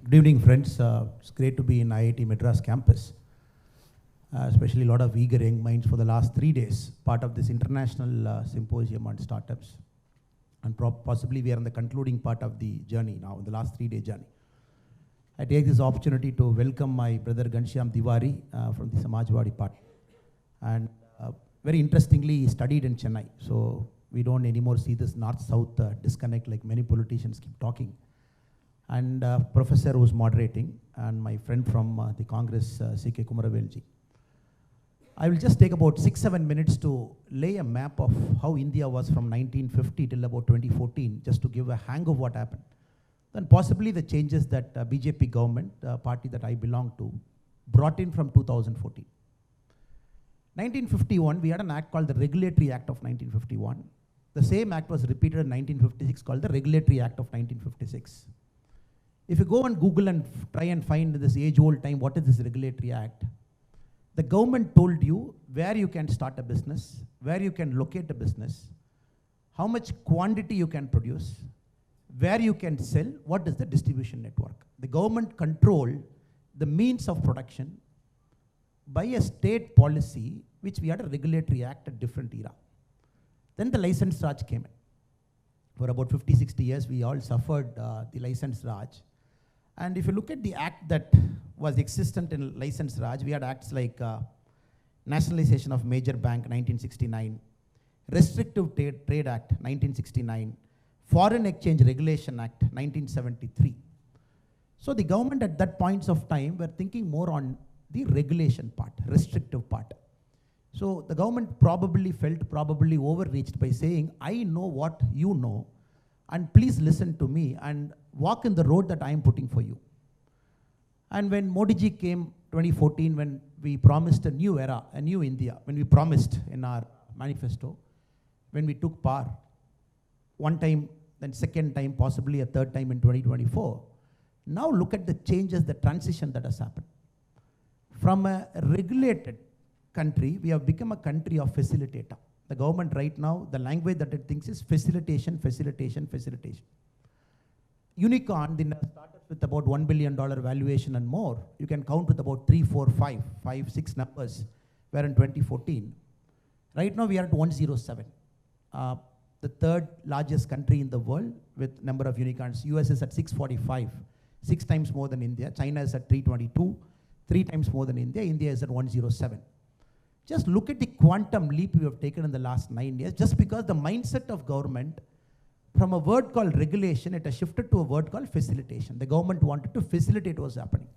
Good evening, friends. It's great to be in IIT Madras campus, especially a lot of eager young minds for the last 3 days, part of this international symposium on startups. And possibly we are in the concluding part of the journey now, the last 3-day journey. I take this opportunity to welcome my brother Ghanshyam Tiwari from the Samajwadi Party. And very interestingly, he studied in Chennai. So we don't anymore see this north-south disconnect like many politicians keep talking. And professor who's moderating, and my friend from the Congress, C.K. Kumaravelji. I will just take about 6-7 minutes to lay a map of how India was from 1950 till about 2014, just to give a hang of what happened. Then possibly the changes that BJP government, the party that I belong to, brought in from 2014. 1951, we had an act called the Regulatory Act of 1951. The same act was repeated in 1956 called the Regulatory Act of 1956. If you go on Google and try and find this age-old time, what is this Regulatory Act? The government told you where you can start a business, where you can locate a business, how much quantity you can produce, where you can sell, what is the distribution network. The government controlled the means of production by a state policy, which we had a Regulatory Act at different era. Then the license Raj came in. For about 50-60 years, we all suffered the license Raj. And if you look at the act that was existent in license Raj, we had acts like Nationalization of Major Bank 1969, Restrictive Trade Act 1969, Foreign Exchange Regulation Act 1973. So the government at that points of time were thinking more on the regulation part, restrictive part. So the government probably felt probably overreached by saying, I know what you know, and please listen to me and walk in the road that I am putting for you. And when Modi ji came 2014, when we promised a new era, a new India, when we promised in our manifesto, when we took power, one time, then second time, possibly a third time in 2024, now look at the changes, the transition that has happened. From a regulated country, we have become a country of facilitator. The government right now, the language that it thinks is facilitation, facilitation, facilitation. Unicorn, the startups with about $1 billion valuation and more, you can count with about 3, 4, 5, 6 numbers, where in 2014. Right now we are at 107. The third largest country in the world with number of unicorns. US is at 645, 6 times more than India. China is at 322, 3 times more than India. India is at 107. Just look at the quantum leap we have taken in the last 9 years, just because the mindset of government, from a word called regulation, it has shifted to a word called facilitation. The government wanted to facilitate what was happening.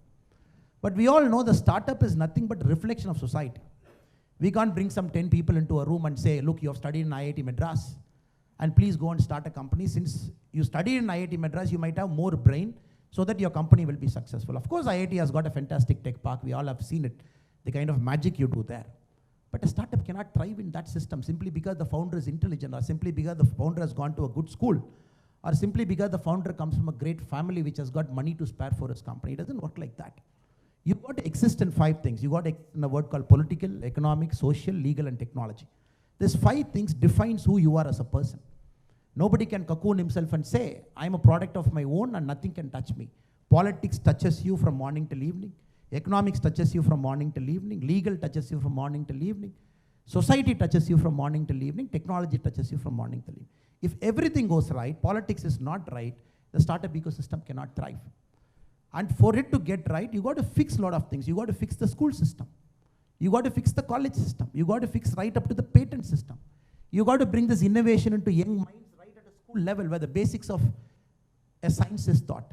But we all know the startup is nothing but a reflection of society. We can't bring some 10 people into a room and say, look, you have studied in IIT Madras, and please go and start a company. Since you studied in IIT Madras, you might have more brain so that your company will be successful. Of course, IIT has got a fantastic tech park. We all have seen it, the kind of magic you do there. But a startup cannot thrive in that system simply because the founder is intelligent, or simply because the founder has gone to a good school, or simply because the founder comes from a great family which has got money to spare for his company. It doesn't work like that. You've got to exist in 5 things. You've got to exist in a word called political, economic, social, legal, and technology. These 5 things defines who you are as a person. Nobody can cocoon himself and say, I'm a product of my own and nothing can touch me. Politics touches you from morning till evening. Economics touches you from morning till evening. Legal touches you from morning till evening. Society touches you from morning till evening. Technology touches you from morning till evening. If everything goes right, politics is not right, the startup ecosystem cannot thrive. And for it to get right, you got to fix a lot of things. You got to fix the school system. You got to fix the college system. You got to fix right up to the patent system. You got to bring this innovation into young minds right at a school level where the basics of a science is taught.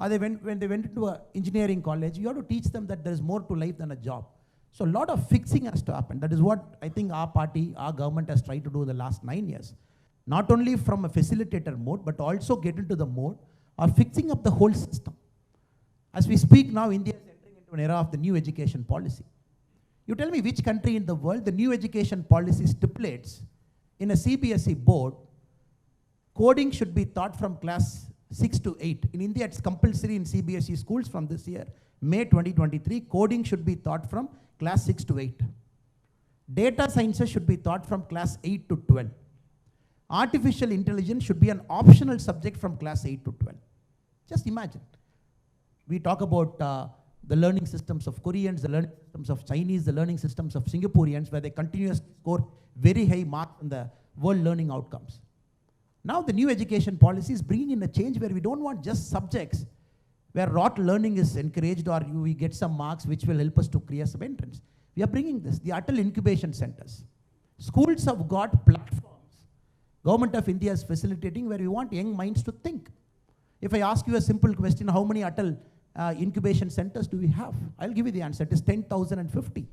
Or when they went into an engineering college, you have to teach them that there is more to life than a job. So a lot of fixing has to happen. That is what I think our party, our government has tried to do in the last 9 years. Not only from a facilitator mode, but also get into the mode of fixing up the whole system. As we speak now, India is entering into an era of the new education policy. You tell me which country in the world the new education policy stipulates in a CBSE board, coding should be taught from class 6 to 8. In India, it's compulsory in CBSE schools from this year, May 2023. Coding should be taught from class 6 to 8. Data sciences should be taught from class 8 to 12. Artificial intelligence should be an optional subject from class 8 to 12. Just imagine. We talk about the learning systems of Koreans, the learning systems of Chinese, the learning systems of Singaporeans, where they continuously score very high marks in the world learning outcomes. Now the new education policy is bringing in a change where we don't want just subjects where rote learning is encouraged or we get some marks which will help us to create some entrance. We are bringing this, the Atal incubation centers. Schools have got platforms. Government of India is facilitating where we want young minds to think. If I ask you a simple question, how many Atal incubation centers do we have? I'll give you the answer. It is 10,050.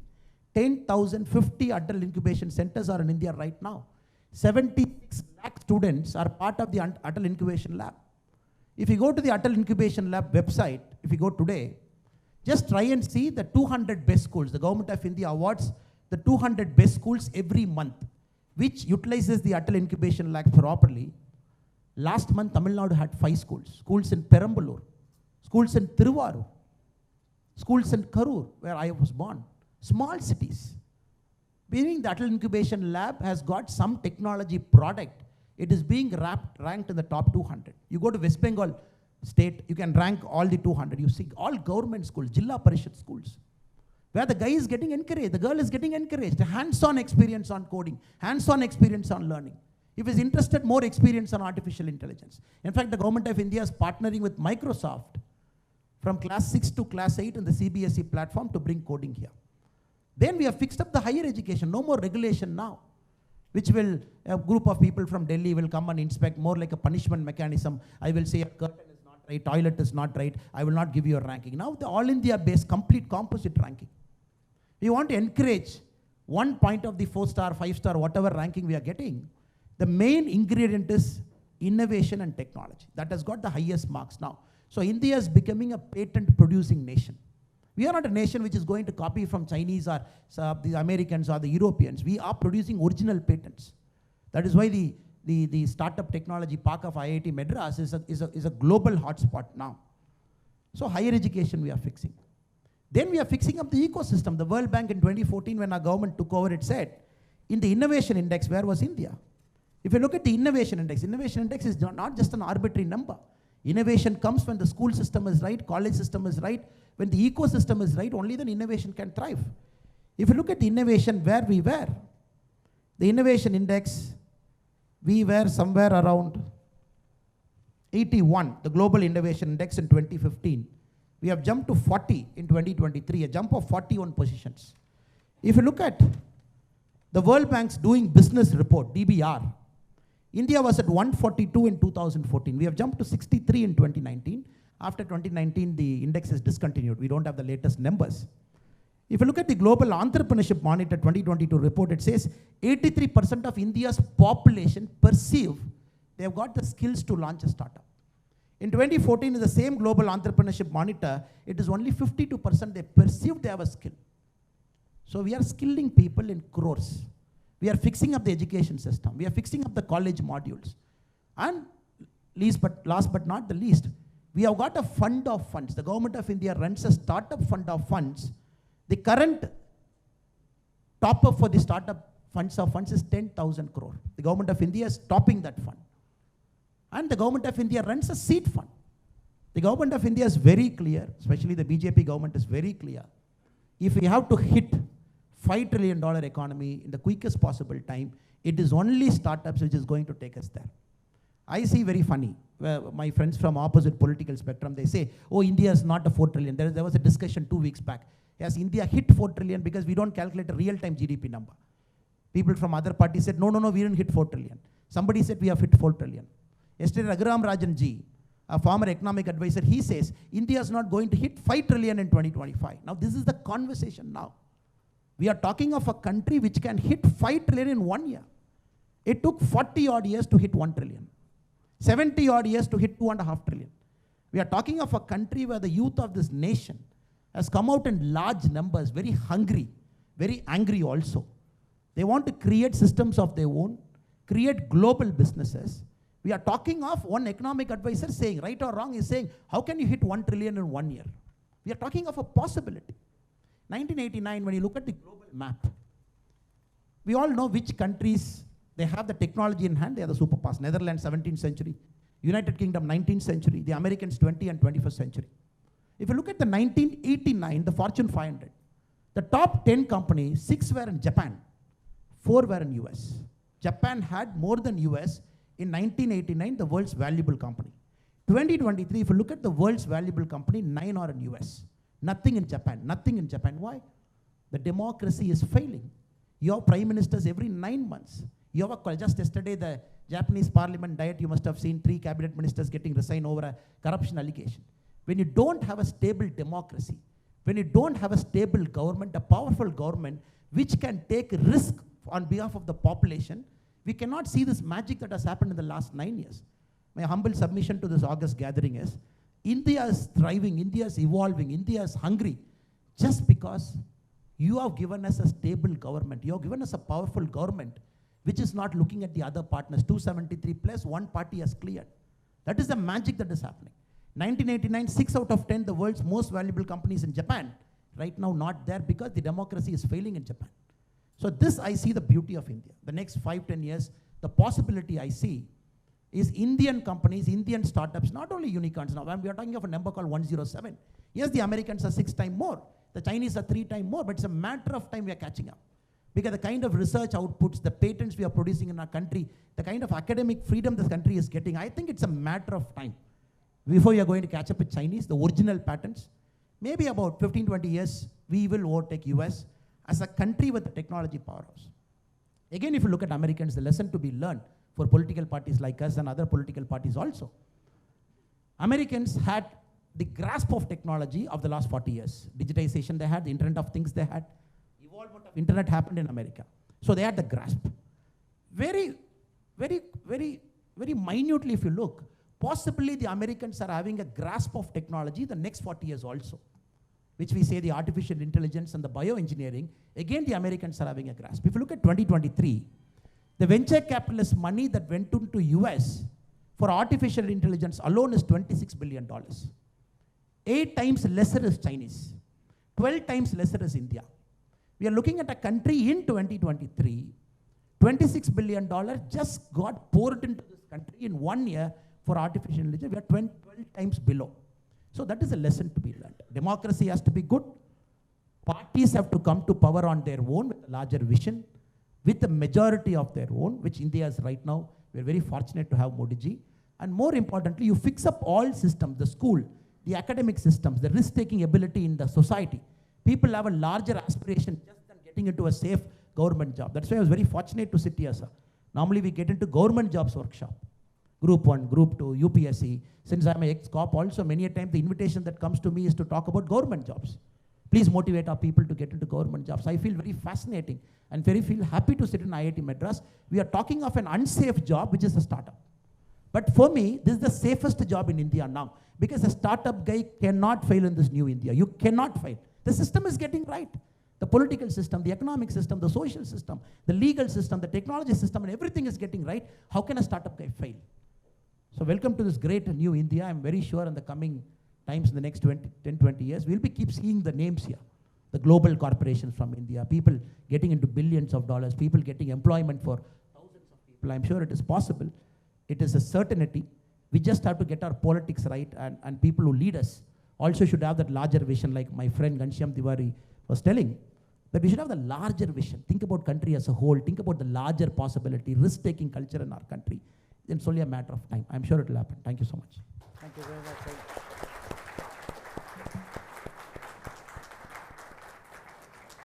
10,050 Atal incubation centers are in India right now. 76 lakh students are part of the Atal incubation lab. If you go to the Atal incubation lab website, if you go today, just try and see the 200 best schools. The Government of India awards the 200 best schools every month, which utilizes the Atal incubation lab properly. Last month, Tamil Nadu had 5 schools. Schools in Perambalur, schools in Tiruvarur, schools in Karur, where I was born. Small cities. Meaning the Atal incubation lab has got some technology product. It is being ranked in the top 200. You go to West Bengal state, you can rank all the 200. You see all government schools, Jilla Parishad schools, where the guy is getting encouraged, the girl is getting encouraged, hands-on experience on coding, hands-on experience on learning. If he's interested, more experience on artificial intelligence. In fact, the Government of India is partnering with Microsoft from class 6 to class 8 in the CBSE platform to bring coding here. Then we have fixed up the higher education, no more regulation now, which will, a group of people from Delhi will come and inspect, more like a punishment mechanism. I will say a curtain is not right, toilet is not right, I will not give you a ranking. Now the all India based complete composite ranking. We want to encourage 1 point of the 4-star, 5-star, whatever ranking we are getting. The main ingredient is innovation and technology. That has got the highest marks now. So India is becoming a patent producing nation. We are not a nation which is going to copy from Chinese or the Americans or the Europeans. We are producing original patents. That is why the startup technology park of IIT Madras is a global hotspot now. So higher education we are fixing. Then we are fixing up the ecosystem. The World Bank in 2014, when our government took over, it said, in the innovation index, where was India? If you look at the innovation index is not just an arbitrary number. Innovation comes when the school system is right, college system is right, when the ecosystem is right, only then innovation can thrive. If you look at the innovation where we were, the innovation index, we were somewhere around 81, the global innovation index in 2015. We have jumped to 40 in 2023, a jump of 41 positions. If you look at the World Bank's Doing Business report, DBR, India was at 142 in 2014. We have jumped to 63 in 2019. After 2019, the index is discontinued. We don't have the latest numbers. If you look at the Global Entrepreneurship Monitor 2022 report, it says 83% of India's population perceive they have got the skills to launch a startup. In 2014, in the same Global Entrepreneurship Monitor, it is only 52% they perceive they have a skill. So we are skilling people in crores. We are fixing up the education system. We are fixing up the college modules. And last but not the least, we have got a fund of funds. The Government of India runs a startup fund of funds. The current top up for the startup funds of funds is 10,000 crore. The Government of India is topping that fund. And the Government of India runs a seed fund. The Government of India is very clear, especially the BJP government is very clear. If we have to hit $5 trillion economy in the quickest possible time, it is only startups which is going to take us there. I see very funny, my friends from opposite political spectrum, they say, oh, India is not a 4 trillion. There was a discussion 2 weeks back. Yes, India hit 4 trillion because we don't calculate a real-time GDP number. People from other parties said, no, we didn't hit 4 trillion. Somebody said we have hit 4 trillion. Yesterday, Raghuram Rajan ji, a former economic advisor, he says, India is not going to hit 5 trillion in 2025. Now, this is the conversation now. We are talking of a country which can hit 5 trillion in 1 year. It took 40 odd years to hit 1 trillion. 70 odd years to hit 2.5 trillion. We are talking of a country where the youth of this nation has come out in large numbers, very hungry, very angry also. They want to create systems of their own, create global businesses. We are talking of one economic advisor saying, right or wrong, is saying, how can you hit 1 trillion in 1 year? We are talking of a possibility. 1989, when you look at the global map, we all know which countries, they have the technology in hand, they are the superpowers. Netherlands, 17th century. United Kingdom, 19th century. The Americans, 20th and 21st century. If you look at the 1989, the Fortune 500, the top 10 companies, 6 were in Japan, 4 were in US. Japan had more than US in 1989, the world's valuable company. 2023, if you look at the world's valuable company, 9 are in US. Nothing in Japan, nothing in Japan. Why? The democracy is failing. You have prime ministers every 9 months. You have just yesterday, the Japanese parliament diet, you must have seen 3 cabinet ministers getting resigned over a corruption allegation. When you don't have a stable democracy, when you don't have a stable government, a powerful government, which can take risk on behalf of the population, we cannot see this magic that has happened in the last 9 years. My humble submission to this August gathering is, India is thriving, India is evolving, India is hungry, just because you have given us a stable government, you have given us a powerful government, which is not looking at the other partners. 273 plus, one party has cleared. That is the magic that is happening. 1989, 6 out of 10, the world's most valuable companies in Japan, right now not there because the democracy is failing in Japan. So this, I see the beauty of India. The next 5-10 years, the possibility I see is Indian companies, Indian startups, not only unicorns. Now, we are talking of a number called 107. Yes, the Americans are 6 times more. The Chinese are 3 times more, but it's a matter of time we are catching up. Because the kind of research outputs, the patents we are producing in our country, the kind of academic freedom this country is getting, I think it's a matter of time before you are going to catch up with Chinese, the original patents. Maybe about 15-20 years, we will overtake US as a country with a technology powerhouse. Again, if you look at Americans, the lesson to be learned for political parties like us and other political parties also. Americans had the grasp of technology of the last 40 years. Digitization they had, the Internet of Things they had, evolvement of Internet happened in America. So they had the grasp. Very minutely if you look, possibly the Americans are having a grasp of technology the next 40 years also, which we say the artificial intelligence and the bioengineering, again the Americans are having a grasp. If you look at 2023, the venture capitalist money that went into US for artificial intelligence alone is $26 billion. 8 times lesser is Chinese, 12 times lesser is India. We are looking at a country in 2023, $26 billion just got poured into this country in 1 year for artificial intelligence. We are 12 times below. So that is a lesson to be learned. Democracy has to be good. Parties have to come to power on their own with a larger vision, with a majority of their own, which India is right now. We are very fortunate to have Modi ji. And more importantly, you fix up all systems, the school, the academic systems, the risk-taking ability in the society. People have a larger aspiration just than getting into a safe government job. That's why I was very fortunate to sit here, sir. Normally we get into government jobs workshop. Group 1, Group 2, UPSC. Since I'm an ex-cop also, many a time the invitation that comes to me is to talk about government jobs. Please motivate our people to get into government jobs. I feel very fascinating and feel happy to sit in IIT Madras. We are talking of an unsafe job, which is a startup. But for me, this is the safest job in India now, because a startup guy cannot fail in this new India. You cannot fail. The system is getting right. The political system, the economic system, the social system, the legal system, the technology system, and everything is getting right. How can a startup guy fail? So welcome to this great new India. I'm very sure in the coming times, in the next 10-20 years, we'll keep seeing the names here. The global corporations from India, people getting into billions of dollars, people getting employment for thousands of people. I'm sure it is possible. It is a certainty. We just have to get our politics right, and people who lead us also should have that larger vision, like my friend Ghanshyam Tiwari was telling, that we should have the larger vision. Think about country as a whole. Think about the larger possibility, risk-taking culture in our country. It's only a matter of time. I'm sure it will happen. Thank you so much. Thank you very much.